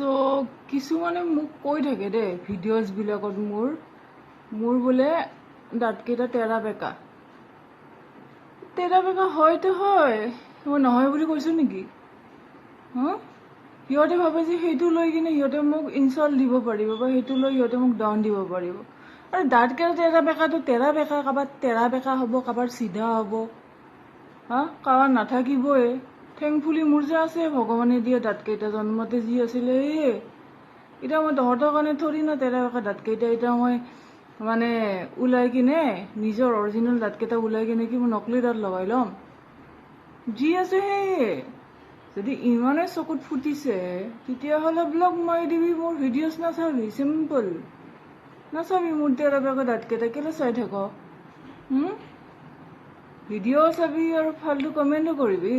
So কিছুমানে মোক কৈ থাকে দে ভিডিঅ'জবিলাকত মোৰ বোলে দাঁতকেইটা তেৰা বেকা হয়তো হয়, মই নহয় বুলি কৈছো নেকি? সিহঁতে ভাবে যে সেইটো লৈ কিনে সিহঁতে মোক ইনচাল্ট দিব পাৰিব বা সেইটো লৈ সিহঁতে মোক ডাউন দিব পাৰিব। আৰু দাঁতকেইটা তেৰা বেকা কাৰোবাৰ তেৰা বেকা হ'ব, কাৰোবাৰ চিধা হ'ব, কাৰোবাৰ নাথাকিবই। থেংকফুলি মোৰ যে আছে ভগৱানে দিয়া দাঁতকেইটা, জন্মতে যি আছিলে সেয়ে। এতিয়া মই তহঁতৰ কাৰণে থৰি না তেৰা বেকা দাঁতকেইটা এতিয়া মই মানে ওলাই কিনে নিজৰ অৰিজিনেল দাঁতকেইটা ওলাই কিনে কি মই নকলি দাঁত লগাই ল'ম? যি আছে সেয়ে। যদি ইমানে চকুত ফুটিছে তেতিয়াহ'লে ব্লগ মাৰি দিবি, মোৰ ভিডিঅ'জ নাচাবি। চিম্পল। নাচাবি মোৰ তেৰা বেকা দাঁতকেইটা, কেলে চাই থাক? ভিডিঅ' চাবি আৰু ফাল্টু কমেণ্টো কৰিবি।